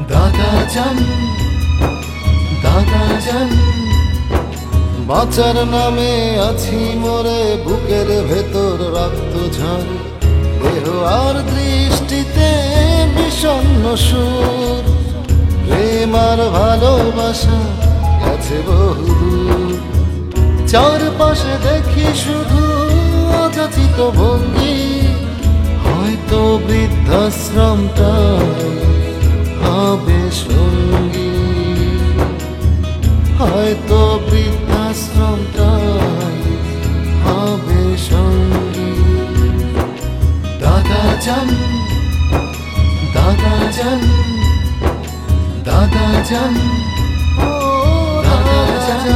দাদা জান, দাদা জান, বাঁচার নামে আছি মরে, বুকের ভেতর রক্ত ঝরে, দেহ আর দৃষ্টিতে বিষণ্ণ সুর, প্রেম আর ভালোবাসা গেছে বহুদূর। চারপাশে দেখি শুধু অযাচিত ভঙ্গি, হয়তো বৃদ্ধাশ্রমটাই হবে সঙ্গী, হয়তো বৃদ্ধাশ্রমটাই হবে সঙ্গী। দাদা জান, দাদা জান, দাদা জান, ও দাদা জান।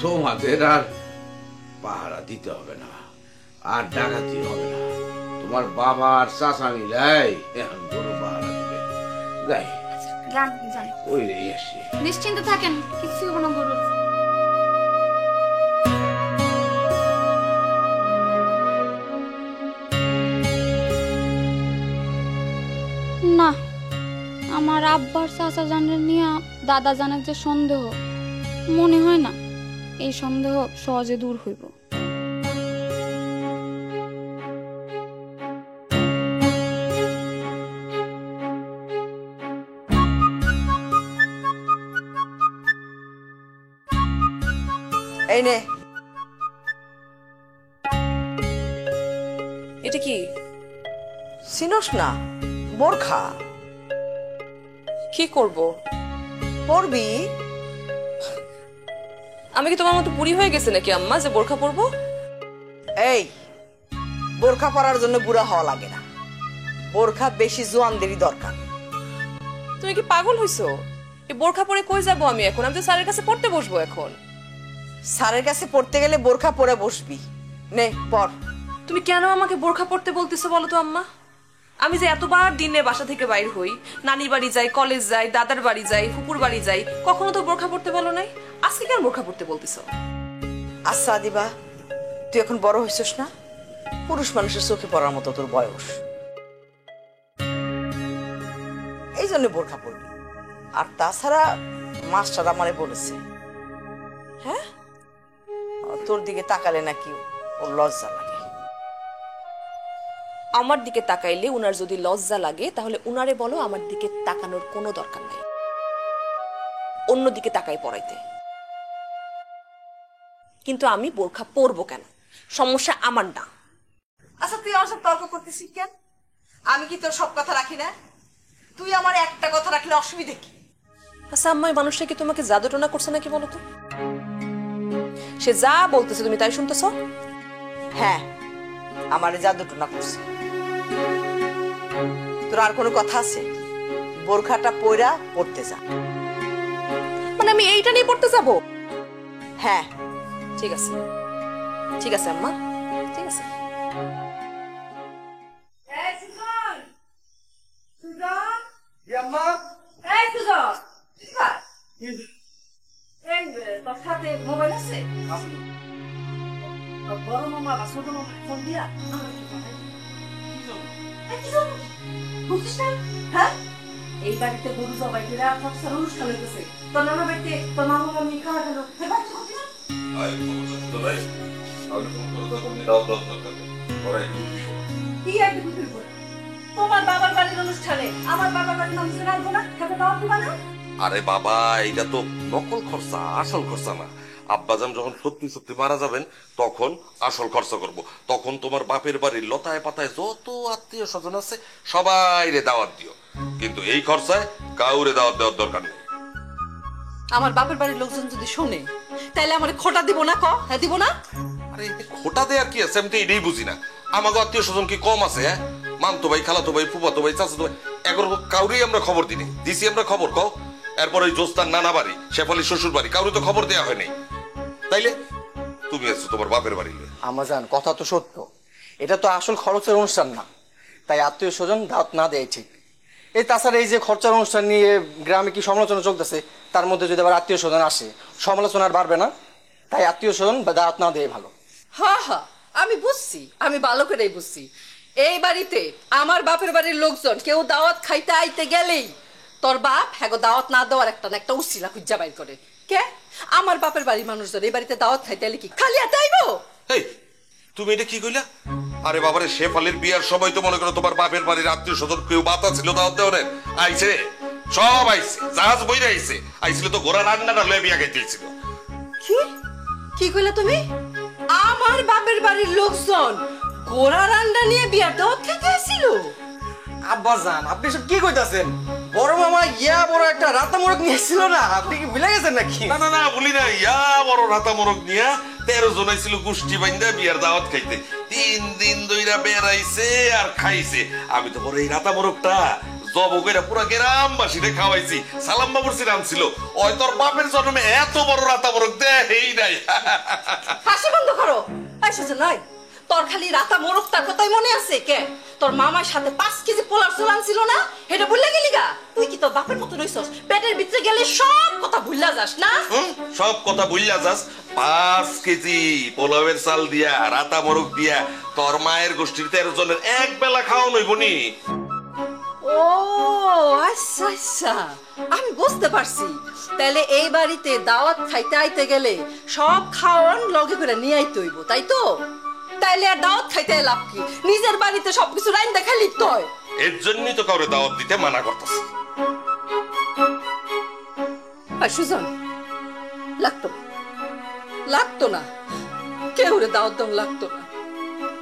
তোমাদের আর পাহারা দিতে হবে না, আর ডাকাতি হবে না। তোমার বাবা আর চাচা মিলাই এখন গরু পাহারা দিবে। যাই ওই রে আসি। নিশ্চিন্ত থাকেন, কিছু হবে না গরুর। না, আমার আব্বার চাচা জানের নিয়ে দাদা জানের যে সন্দেহ, মনে হয় না এই সন্দেহ সহজে দূর হইব। এই নে, এটা কি? চিনোস না? বোরখা। কি করব? পরবি? আমি কি তোমার মতো বুড়ি হয়ে গেছে নাকি আম্মা যে বোরখা পরবো? এই, বোরখা পরার জন্য বুড়া হওয়া লাগে না, বোরখা বেশি জোয়ানদেরই দরকার। তুমি কি পাগল হইছো? এই বোরখা পরে কই যাবো আমি এখন? আমি তো স্যারের কাছে পড়তে বসবো এখন। স্যারের কাছে পড়তে গেলে বোরখা পরে বসবি। নে পর। তুমি কেন আমাকে বোরখা পরতে বলতেছো বলো তো আম্মা? আমি যে এতবার দিনে বাসা থেকে বাইর হই, নানির বাড়ি যাই, কলেজ যাই, দাদার বাড়ি যাই, ফুপুর বাড়ি যাই, কখনো তো বোরখা পরতে বলো নাই। আজকে কেন বোরখা পরতে বলতেছো? আচ্ছা দিবা, তুই এখন বড় হইছিস না, পুরুষ মানুষের চোখে পড়ার মতো তোর বয়স, এই জন্য বোরখা পরবি। আর তাছাড়া মাস্টার আমারে বলেছে, হ্যাঁ, তোর দিকে তাকালে নাকি ওর লজ্জা লাগে। আমার দিকে তাকাইলে উনার যদি লজ্জা লাগে তাহলে উনারে বলো আমার দিকে তাকানোর কোনো দরকার নাই, অন্যদিকে তাকাই পড়াইতে। কিন্তু আমি বোরখা পরবো কেন? সমস্যা আমার না। আচ্ছা তুই আমার সাথে তর্ক করতেছিস কেন? আমি কি তোর সব কথা রাখি না? তুই আমার একটা কথা রাখলে অসুবিধে কি? আচ্ছা আম্মা, এই মানুষটা কি তোমাকে জাদু টোনা করছে নাকি বলো তো? সে যা বলতেছে তুমি তাই শুনতেছ? হ্যাঁ, আমারে জাদু টোনা করছে। তোর আর কোনো কথা আছে? বোরখাটা পয়রা পড়তে যা। মানে আমি এইটা নিয়ে পড়তে যাবো? হ্যাঁ ঠিক আছে, ঠিক আছে আম্মা, ঠিক আছে। তোর সাথে মোবাইল আছে? বড় মামা বা ছোট মামা ফোন দিয়া হ্যাঁ, এই বাড়িতে গরু জবাই করে অনুষ্ঠান হইতেছে। তোর নানা বাড়িতে তোর মামা মামি খাওয়া গেল, তোমার বাবার বাড়ির অনুষ্ঠানে আমার বাবার বাড়ির মানুষের আসবো না, খেতে দাওয়া দিবা না? আরে বাবা, এটা তো নকল খরচা, আসল খরচা না। আব্বাজান যখন সত্যি সত্যি মারা যাবেন তখন আসল খরচা করব। তখন তোমার বাপের বাড়ির লতায় পাতায় যত আত্মীয় স্বজন আছে সবাইরে দাওয়াত দিও, কিন্তু এই খরচায় কাউরে দাওয়াত দেওয়ার দরকার নেই। আমার বাপের বাড়ির লোকজন যদি শোনে তাহলে আমার খোটা দিব না? হ্যাঁ দিব না? আরে খোটা দেয়ার কি আছে? আমি তো এটাই বুঝি না। আমাকে আত্মীয় স্বজন কি কম আছে? হ্যাঁ, মামতো ভাই, খালাতো ভাই, ফুফাতো ভাই, চাচাতো ভাই, এগুলো কাউরেই আমরা খবর দিছি আমরা খবর কও। এরপর ওই জোস্তার নানা বাড়ি, শেফালির শ্বশুর বাড়ি, কাউরে তো খবর দেওয়া হয়নি। তাইলে তুমি আছো তোমার বাপের বাড়ি। আমাজান, কথা তো সত্য, এটা তো আসল খরচের অনুষ্ঠান না, তাই আত্মীয় স্বজন দাওয়াত না দেয় ঠিক। এই তাছাড়া এই যে খরচার অনুষ্ঠান নিয়ে গ্রামে কি সমালোচনা চলতেছে, তার মধ্যে যদি আবার আত্মীয় স্বজন আসে, সমালোচনা আর বাড়বে না। তাই আত্মীয় স্বজন বা দাওয়াত না দেয় ভালো। হ্যাঁ হ্যাঁ, আমি বুঝছি, আমি ভালো করেই বুঝছি। এই বাড়িতে আমার বাপের বাড়ির লোকজন কেউ দাওয়াত খাইতে আইতে গেলেই তোর বাপ হ্যাঁ দাওয়াত না দেওয়ার একটা না একটা উছিলা খুঁজা বাইর করে। কে আমার বাপের বাড়ির মানুষজন এই বাড়িতে দাওয়াত খাইতে এলে কি খালি হাতে আইবো? এই তুমি এটা কি কইলা? আরে বাবারে, শেফালির বিয়ার সময় তো মনে করো তোমার বাপের বাড়ির আত্মীয় স্বজন কেউ বাতা ছিল দাওয়াত দেওয়ার, আইছে সব আইছে, জাহাজ বইরা আইছিল তো ঘোড়া রান্নাটা লয়ে বিয়া খাইতেছিল। কি কি কইলা তুমি? আমার বাপের বাড়ির লোকজন গোড়া রান্না নিয়ে বিয়ার দাওয়াত খেতে আসছিল? আব্বাজান, আপনি সব কি কইতাছেন? বড় মামা ইয়া বড় একটা রাতা মোরগ নিয়ে এসেছিল না, আপনি কি ভুলে গেছেন নাকি? না না না, বলি না, ইয়া বড় রাতা মোরগ নিয়া 13 জন আইছিল গোষ্ঠী বাইন্দা বিয়ার দাওয়াত খাইতে। 3 দিন ধইরা বেড়াইছে আর খাইছে। আমি তো বড় এই রাতা মোরগটা জব কইরা পুরো গ্রামবাসীরে খাওয়াইছি। সালাম বাবুর সিরাম ছিল, ওই তোর বাপের জন্মে এত বড় রাতা মোরগ দেই নাই। হাসি বন্ধ করো। আইসা নাই তোর খালি রাতা মোরগটার কথাই মনে আছে? কে তোর মামার সাথে 5 কেজি পোলার সোলান ছিল না, এটা ভুলে গেলি গা? তুই কি তোর বাপের মতো রইছস? পেটের ভিতরে গেলে সব কথা ভুললা যাস না? সব কথা ভুললা যাস? 5 কেজি পোলাওয়ের চাল দিয়া রাতা মোরগ দিয়া তোর মায়ের গোষ্ঠীর 13 জনের এক বেলা খাওয়ানো হইব নি? ও আচ্ছা আচ্ছা, আমি বুঝতে পারছি। তাহলে এই বাড়িতে দাওয়াত খাইতে আইতে গেলে সব খাওয়ান লগে করে নিয়ে আইতে হইব, তাই তো? তাইলে আর দাওয়াত খাইতে লাভ কি? নিজের বাড়িতে সবকিছু রাইন দেখা লিখতে হয়। এর জন্যই তো কাউরে দাওয়াত দিতে মানা করতেছে। আর সুজন, লাগতো না, কেউ রে দাওয়াত দাও লাগতো না।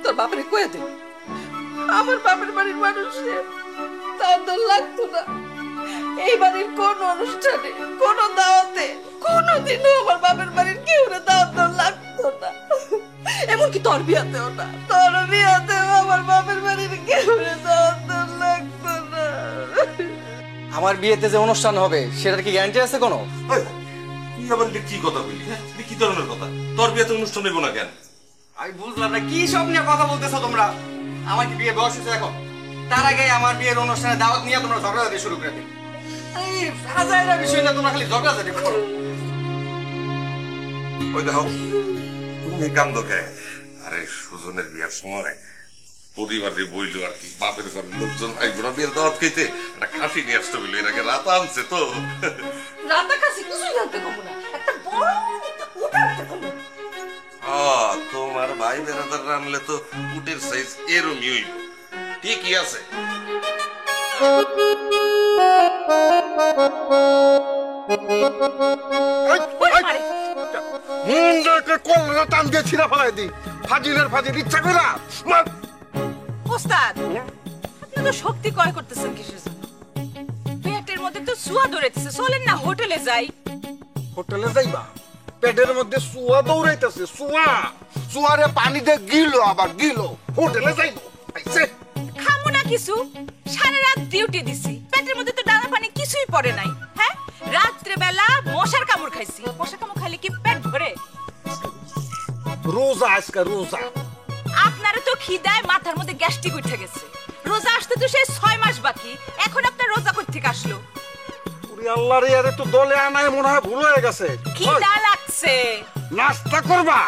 তোর বাপরে কয়ে দে আমার বাপের বাড়ির মানুষের দাওয়াত দাও লাগতো না। এই বাড়ির কোন অনুষ্ঠানে, কোন দাওয়াতে কোনদিনও আমার বাপের বাড়ির কেউ রে দাওয়াত দাও লাগতো না। এমনকি তোর বিয়াতেও না, তোর বিয়াতেও আমার বাপের বাড়ির কেউ রে দাওয়াত দাও লাগতো না। আমার বিয়েতে যে অনুষ্ঠান হবে সেটার কি গ্যারান্টি আছে কোনো? তুই আবার এটা কি কথা বলি? হ্যাঁ, কি ধরনের কথা? তোর বিয়েতে অনুষ্ঠান হইব না কেন? আমি বুঝলাম না কি সব নিয়ে কথা বলতেছো তোমরা। আমার কি বিয়ে বয়স হয়েছে এখন? তার আগে আমার বিয়ের অনুষ্ঠানে দাওয়াত নিয়ে তোমরা ঝগড়াঝাটি শুরু করে দিবে। এই হাজারা বিষয় না, তোমরা খালি ঝগড়াঝাটি করো। ওই দেখো, তুমি কান্দো কে? আরে সুজনের বিয়ার সময় পরিবারে বইলো আর কি, বাপের ঘর লোকজন আইব না বিয়ের দাওয়াত খাইতে, একটা খাসি নিয়ে আসতে বললো। এর আগে রাত আনছে তো। রাতা কাছে কিছুই জানতে কমু না, একটা বড় একটা উটা রাখতে কমু। তোমার ভাই বেড়াদার রানলে তো উটের সাইজ এরমই হইব। ঠিকই আছে। টান দিয়ে ছিঁড়া ফেলাই দি, ফাজিল ইচ্ছা করে ওস্তাদ, আপনি তো শক্তি ক্রয় করতেছেন কিসের জন্য? পেটের মধ্যে তো সুয়া দৌড়াইতেছে, চলেন না হোটেলে যাই। হোটেলে যাইবা? পেটের মধ্যে সুয়া দৌড়াইতেছে, সুয়ারে পানি দিয়ে গিলো, আবার গিলো, হোটেলে যাইব? খামু না কিছু, সারা রাত ডিউটি দিছি, পেটের মধ্যে তো দানা পানি কিছুই পড়ে নাই। হ্যাঁ, রাত্রে বেলা মশার কামড় খাইছি। মশার কামড় খাইলে কি পেট ভরে? রোজা আজকে রোজা। আপনারও তো খিদায় মাথার মধ্যে গ্যাস্ট্রিক উঠে গেছে। রোজা আসতে তো সেই 6 মাস বাকি, এখন আপনার রোজা কই থেকে আসলো? ওরে আল্লাহ রে, আরে তো দলে আনায় মনে হয় ভুল হয়ে গেছে। খিদা লাগছে। নাস্তা করবা?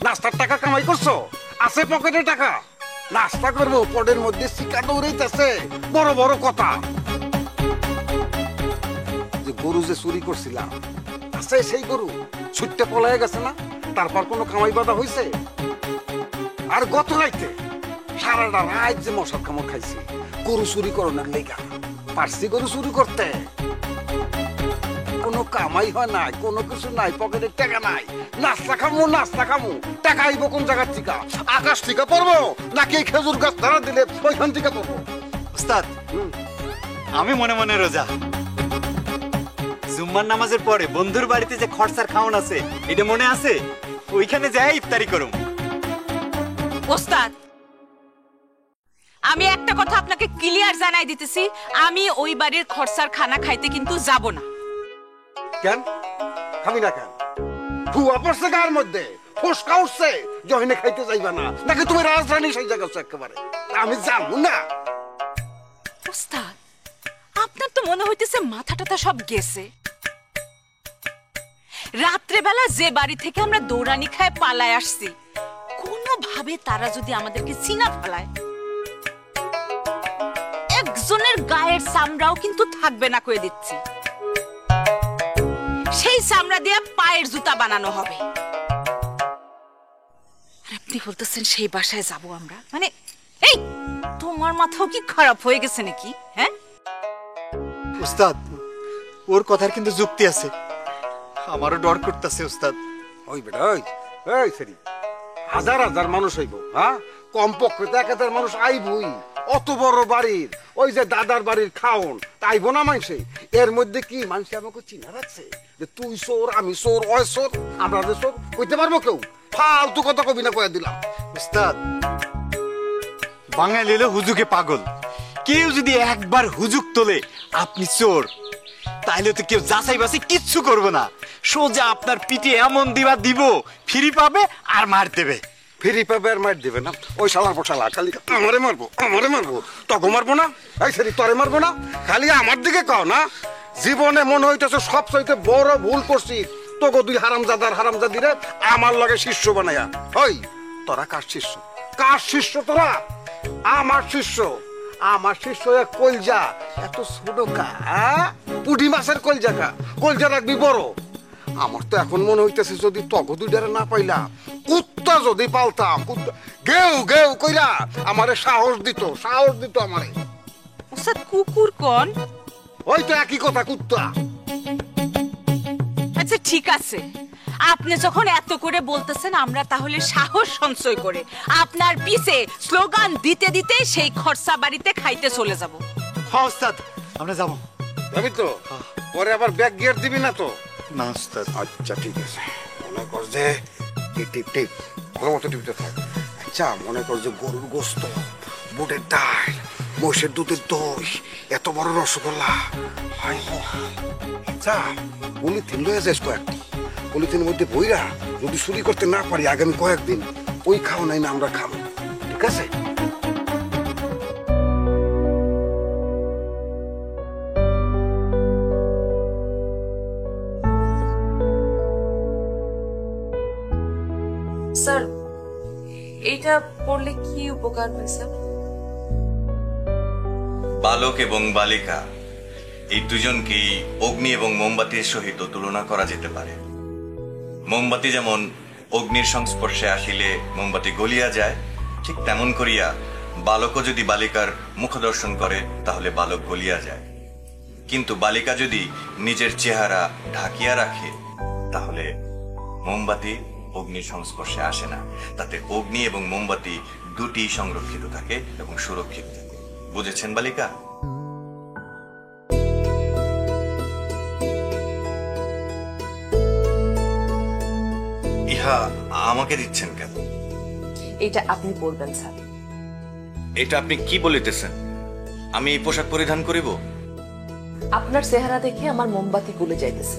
নাস্তার টাকা কামাই করছো? আছে পকেটে টাকা? নাস্তা করবো, পটের মধ্যে শিকা দৌড়াইতেছে, বড় বড় কথা। যে গরু যে চুরি করছিলাম, আছে সেই গরু ছুটতে পলায় গেছে না? তারপর কোনো কামাই বাধা হয়েছে? আর গত রাইতে সারাটা রাত যে মশার কামড় খাইছি গরু চুরি করোনার লেগা। পারছি গরু চুরি করতে, কোনো কামাই হয় নাই, কোনো কিছু নাই, পকেটে টাকা নাই। নাস্তা খামু, টাকা আইব কোন জায়গার থেকে? আকাশ থেকে পড়বো নাকি খেজুর গাছ ধারা দিলে ওইখান থেকে পড়বো? উস্তাদ, আমি মনে মনে রোজা। জুম্মার নামাজের পরে বন্ধুর বাড়িতে যে খরচার খাওয়ান আছে, এটা মনে আছে? ওইখানে যাই ইফতারি করুম। ওস্তাদ, আমি একটা কথা আপনাকে ক্লিয়ার জানাই দিতেছি, আমি ওই বাড়ির খরচার খানা খাইতে কিন্তু যাব না। কেন খাবি না কেন? ফুয়া পড়ছে গায়ের মধ্যে, ফসকা উঠছে, জহিনে খাইতে যাইবা না নাকি তুমি রাজধানী সেই জায়গা একেবারে? আমি যাবো না। ওস্তাদ, আপনার তো মনে হইতেছে মাথা টাথা সব গেছে। রাত্রেবেলা যে বাড়ি থেকে আমরা দৌড়ানি খায় পালায় আসছি, কোনোভাবে তারা যদি আমাদেরকে চিনা ফেলায়, একজনের গায়ের চামড়াও কিন্তু থাকবে না কয়ে দিচ্ছি। সেই চামড়া দিয়ে পায়ের জুতা বানানো হবে। আর আপনি বলতেছেন সেই বাসায় যাব আমরা? মানে এই তোমার মাথাও কি খারাপ হয়ে গেছে নাকি? হ্যাঁ উস্তাদ, ওর কথার কিন্তু যুক্তি আছে। আমারও ডর করতেছে উস্তাদ। ওই বেটা ওই এই সেরি, হাজার হাজার মানুষ হইব, হ্যাঁ কমপক্ষে তো 1000 মানুষ আইবই। অত বড় বাড়ির ওই যে দাদার বাড়ির খাওন তাইব না মানুষে? এর মধ্যে কি মানুষ আমাকে চিনা রাখছে যে তুই চোর, আমি চোর, ওই চোর, আমরা চোর? কইতে পারবো কেউ? ফালতু কথা কবি না কয়ে দিলাম। উস্তাদ, বাঙালি হলো হুজুকে পাগল। কেউ যদি একবার হুজুক তোলে আপনি চোর, তাইলে তো কেউ যাচাই বাছাই কিচ্ছু করবে না, সোজা আপনার পিঠে এমন দিবা দিব, ফ্রি পাবে আর মার দেবে। ফ্রি পাবে আর মার দেবে না? ওই শালার পোশালা খালি আমারে মারবো, তোকে মারবো না? এই সেরি তোরে মারবো না? খালি আমার দিকে কও না? জীবনে মনে হইতেছে সবচাইতে বড় ভুল করছি, তোকে দুই হারামজাদিরে আমার লগে শিষ্য বানায়া। ওই তোরা কার শিষ্য? কার শিষ্য তোরা? আমার শিষ্য। আমার শিষ্য এক কলজা, এত ছোট কা, পুঁটি মাছের কলজা কা, কলজা রাখবি বড়। আমার তো এখন মনে হইতেছে যদি তগো দুইটারে না পাইলাম, কুত্তা যদি পালতাম, কুত্তা গেউ গেউ কইরা আমারে সাহস দিত আমারে। ওস্তাদ কুকুর কোন? ওই তো একই কথা, কুত্তা। আচ্ছা ঠিক আছে, আপনি যখন এত করে বলতেছেন, আমরা তাহলে সাহস সঞ্চয় করে আপনার পিছে স্লোগান দিতে দিতে সেই খরচা বাড়িতে খাইতে চলে যাব। হ্যাঁ উস্তাদ, আমরা যাবো। যাবি তো? পরে আবার ব্যাগ গিয়ার দিবি না তো? না উস্তাদ। আচ্ছা ঠিক আছে, মনে কর যে টিপ ভালো মতো টিপতে থাক। আচ্ছা মনে কর যে গরুর গোস্ত, বুটের ডাল, মহিষের দুধের দই, এত বড় রসগোল্লা, আচ্ছা পলিথিন লয়ে যাস কয়েকটি, পলিথিনের মধ্যে বইরা যদি চুরি করতে না পারি আগামী কয়েকদিন ওই খাও নাই না আমরা খাবো, ঠিক আছে? স্যার, এইটা পড়লে কি উপকার হয় স্যার? বালক এবং বালিকা এই দুজনকেই অগ্নি এবং মোমবাতির সহিত তুলনা করা যেতে পারে। মোমবাতি যেমন অগ্নির সংস্পর্শে আসিলে মোমবাতি গলিয়া যায়, ঠিক তেমন করিয়া বালকও যদি বালিকার মুখ দর্শন করে তাহলে বালক গলিয়া যায়। কিন্তু বালিকা যদি নিজের চেহারা ঢাকিয়া রাখে তাহলে মোমবাতি অগ্নির সংস্পর্শে আসে না। তাতে অগ্নি এবং মোমবাতি দুটি সংরক্ষিত থাকে এবং সুরক্ষিত থাকে। বুঝেছেন বালিকা? ইহা আমাকে দিচ্ছেন কেন? এটা আপনি পড়বেন স্যার। এটা আপনি কি বলিতেছেন? আমি এই পোশাক পরিধান করিব? আপনার চেহারা দেখে আমার মোমবাতি গলে যাইতেছে,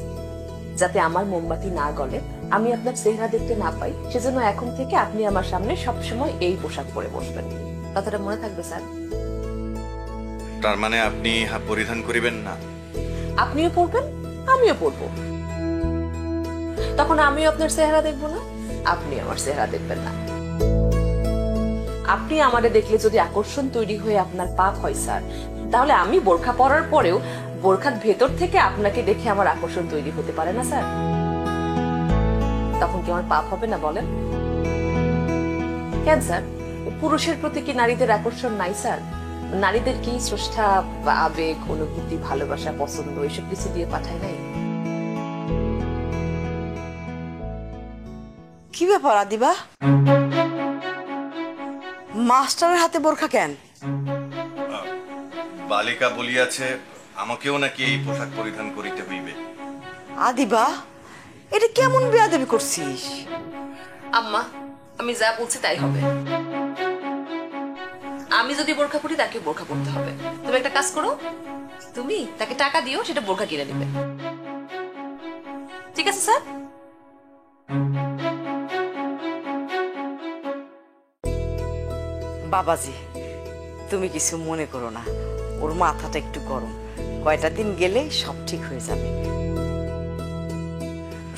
যাতে আমার মোমবাতি না গলে, আমি আপনার চেহারা দেখতে না পাই, সেজন্য এখন থেকে আপনি আমার সামনে সবসময় এই পোশাক পরে বসবেন। কথাটা মনে থাকবে স্যার? তার মানে আপনি ইহা পরিধান করিবেন না? আপনিও পড়বেন, আমিও পড়বো। তখন আমিও আপনার চেহারা দেখবো না, আপনি আমার চেহারা দেখবেন না। আপনি আমারে দেখলে যদি আকর্ষণ তৈরি হয়ে আপনার পাপ হয় স্যার, তাহলে আমি বোরখা পরার পরেও বোরখার ভেতর থেকে আপনাকে দেখে আমার আকর্ষণ তৈরি হতে পারে না স্যার? তখন কি আমার পাপ হবে না বলেন? কেন স্যার, পুরুষের প্রতি কি নারীদের আকর্ষণ নাই স্যার? নারীদের কি স্রষ্টা আবেগ, অনুভূতি, ভালোবাসা, পছন্দ এসব কিছু দিয়ে পাঠায় নাই? কি ব্যাপার আদিবা, মাস্টারের হাতে বোরখা কেন? বালিকা বলিয়াছে আমাকেও নাকি এই পোশাক পরিধান করিতে হইবে। আদিবা, এটা কেমন বেয়াদবি করছিস? আম্মা, আমি যা বলছি তাই হবে। আমি যদি বোরখা পরি তাকে বোরখা পরতে হবে। তুমি একটা কাজ করো, তুমি তাকে টাকা দিও, সেটা বোরখা কিনে নেবে। ঠিক আছে স্যার? বাবাজি, তুমি কিছু মনে করো না, ওর মাথাটা একটু গরম, কয়টা দিন গেলে সব ঠিক হয়ে যাবে।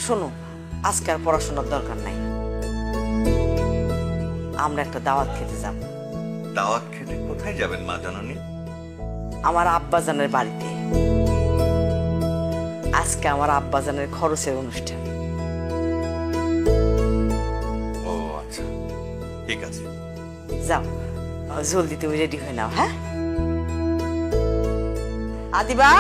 শোনো, আজকে আর পড়াশোনার দরকার নাই, আমরা একটা দাওয়াত খেতে যাব। দাওয়াত খেতে কোথায় যাবেন মা জননী? আমার আব্বাজানের বাড়িতে। আজকে আমার আব্বাজানের খরচের অনুষ্ঠান। ও আচ্ছা, ঠিক আছে। যাও, জলদি তুমি রেডি হয়ে নাও। হ্যাঁ আদিবা,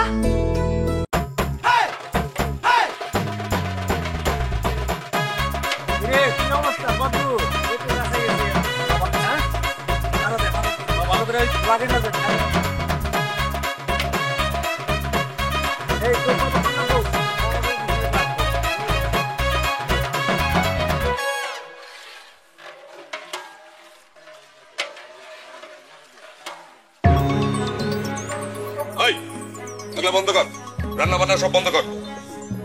বন্ধ কর, রান্না বান্না সব বন্ধ কর।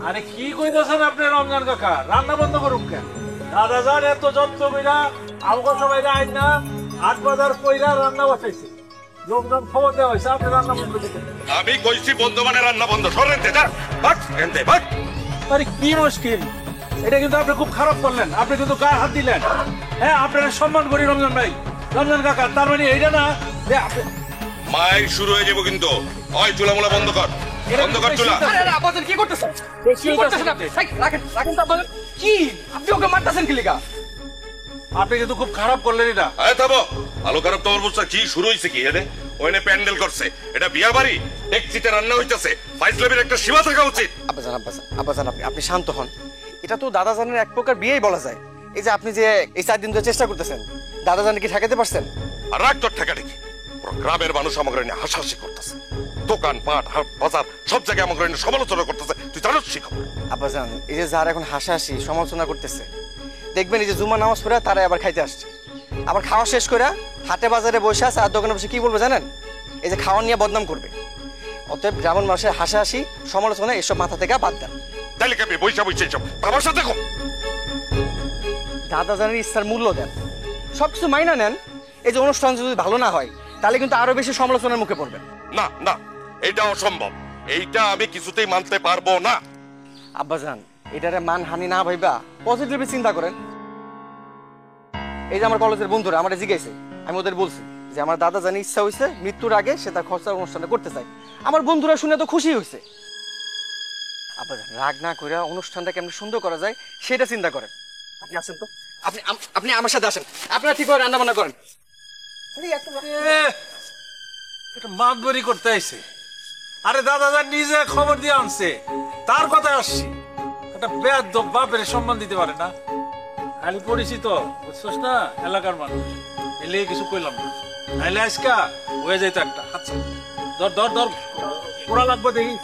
আরে কি কইতাছেন আপনি রমজান কাকা? রান্না বন্ধ করুন কেন? দাদা যান এত যত্ন কইরা আমগো সবাই আইন না ৮ বাজার কইরা রান্না বসাইছে, লোকজন খবর দেওয়া হয়েছে, আপনি রান্না বন্ধ দিতেন। আমি কইছি বন্ধ মানে রান্না বন্ধ। সরেন তে যা, ভাগ এনতে ভাগ। আরে কি মুশকিল, এটা কিন্তু আপনি খুব খারাপ করলেন, আপনি কিন্তু গায়ে হাত দিলেন। হ্যাঁ, আপনারা সম্মান করি রমজান ভাই, রমজান কাকা, তার মানে এইটা না যে আপনি মাই শুরু হয়ে যাবো কিন্তু। ওই চুলা মুলা বন্ধ কর, বন্ধ কর চুলা। আরে আব্বাজান কি করতেছেন? কি করতেছেন আপনি? রাখেন রাখেন তো আব্বাজান। কি আপনি ওকে মারতেছেন কি লিগা? আপনি কিন্তু খুব খারাপ করলেন এটা। আরে থামো, আলো খারাপ তোমার বুঝছো? কি শুরু হইছে কি? এনে ওইনে প্যান্ডেল করছে, এটা বিয়া বাড়ি, ডেকচিতে রান্না হইতাছে, ফাইজলামের একটা সীমা থাকা উচিত। আব্বাজান আব্বাজান আব্বাজান আপনি শান্ত হন। এটা তো দাদাজানের এক প্রকার বিয়েই বলা যায়। এই যে আপনি যে এই 4 দিন ধরে চেষ্টা করতেছেন, দাদাজানকে কি ঠেকাতে পারছেন? আর রাগ তোর ঠেকা দেখি, গ্রামের মানুষ আমাকে নিয়ে হাসাহাসি করতেছে, দোকান পাট হাট বাজার সব জায়গায় আমাকে নিয়ে সমালোচনা করতেছে। তুই জানোস শিখো। আব্বাজান, এই যে যারা এখন হাসাহাসি সমালোচনা করতেছে, দেখবেন এই যে জুমা নামাজ পড়ে তারা আবার খাইতে আসছে, আবার খাওয়া শেষ করে হাটে বাজারে বসে আছে আর দোকানে বসে কি বলবে জানেন? এই যে খাওয়া নিয়ে বদনাম করবে। অতএব গ্রামের মানুষের হাসাহাসি সমালোচনা এসব মাথা থেকে বাদ দেন। তাহলে কি বইসা বইসা এসব আমার সাথে দেখো। দাদাজানের ইচ্ছার মূল্য দেন, সবকিছু মাইনা নেন। এই যে অনুষ্ঠান যদি ভালো না হয় তাহলে কিন্তু আরো বেশি সমালোচনার মুখে পড়বেন। না না, এটা অসম্ভব, এইটা আমি কিছুতেই মানতে পারবো না। আব্বাজান, এটারে মানহানি না ভাইবা পজিটিভলি চিন্তা করেন। এই যে আমার কলেজের বন্ধুরা আমার জিজ্ঞাসা, আমি ওদের বলছি যে আমার দাদা জানি ইচ্ছা হয়েছে মৃত্যুর আগে সে তার খরচার অনুষ্ঠানটা করতে চায়। আমার বন্ধুরা শুনে তো খুশি হয়েছে। আব্বাজান, রাগ না করে অনুষ্ঠানটা কেমন সুন্দর করা যায় সেটা চিন্তা করেন। আপনি আসেন তো, আপনি আমার সাথে আসেন, আপনারা ঠিক করে রান্না বান্না করেন। এটা মাতবরি করতে আইছে। আরে দাদা নিজে খবর দিয়ে আনছে, তার কথা আসছি। একটা বেয়াদব বাপের সম্মান দিতে পারে না। খালি পরিচিত, বুঝছস না, এলাকার মানুষ, এলে কিছু কইলাম না, নাইলে আজকা হয়ে যাইতো একটা। আচ্ছা ধর ধর ধর, পোড়া লাগবে দেখি।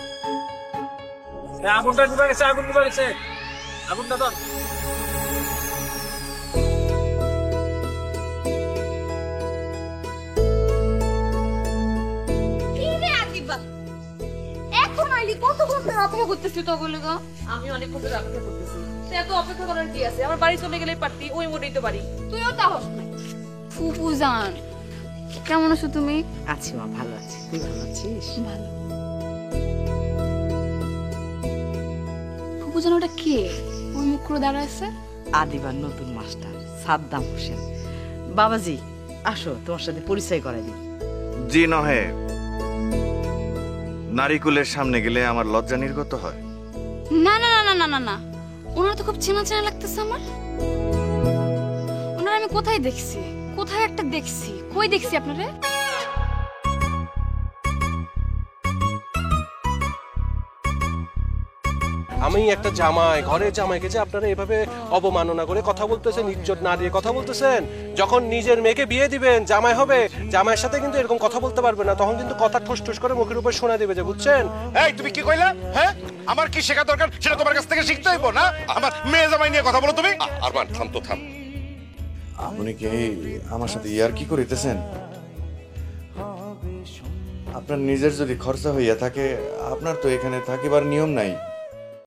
আগুনটা নিভে গেছে, আগুন নিভে গেছে, আগুনটা ধর। এখন আইলি কতক্ষণ ধরে অপেক্ষা করতেছি তো বলে গো। আমি অনেকক্ষণ ধরে অপেক্ষা করতেছি। তো এত অপেক্ষা করার কি আছে? আমার বাড়ি চলে গেলেই পারতি, ওই মোড়েই তো বাড়ি। তুইও তাহস না। ফুপু জান, কেমন আছো তুমি? আছি মা, ভালো আছি। তুই ভালো আছিস? ভালো। ফুপু জান, ওটা কে ওই মুখ করে দাঁড়ায় আছে? আদিবার নতুন মাস্টার সাদ্দাম হোসেন। বাবাজি আসো, তোমার সাথে পরিচয় করাই দিই। জি নহে, নারীকুলের সামনে গেলে আমার লজ্জা নির্গত হয়। না না না না না না না, ওনারা তো খুব চেনা চেনা লাগতেছে আমার। ওনারা আমি কোথায় দেখছি, কোথায় একটা দেখছি, কই দেখছি আপনারে? আমি একটা জামাই, ঘরের জামাইকে যে আপনারা এভাবে অবমাননা করে কথা বলতেছেন, ইজ্জত না দিয়ে কথা বলতেছেন। যখন নিজের মেয়েকে বিয়ে দিবেন, জামাই হবে, জামাইয়ের সাথে কিন্তু এরকম কথা বলতে পারবে না। তখন কিন্তু কথা ঠুস ঠুস করে মুখের উপর শোনা দিবে, যে বুঝছেন? এই তুমি কি কইলা? হ্যাঁ, আমার কি শেখা দরকার সেটা তোমার কাছ থেকে শিখতে হইব না? আমার মেয়ে জামাই নিয়ে কথা বলো তুমি। আরমান থাম তো থাম। আপনি কি আমার সাথে ইয়ার কি করিতেছেন? আপনার নিজের যদি খরচা হইয়া থাকে আপনার তো এখানে থাকিবার নিয়ম নাই।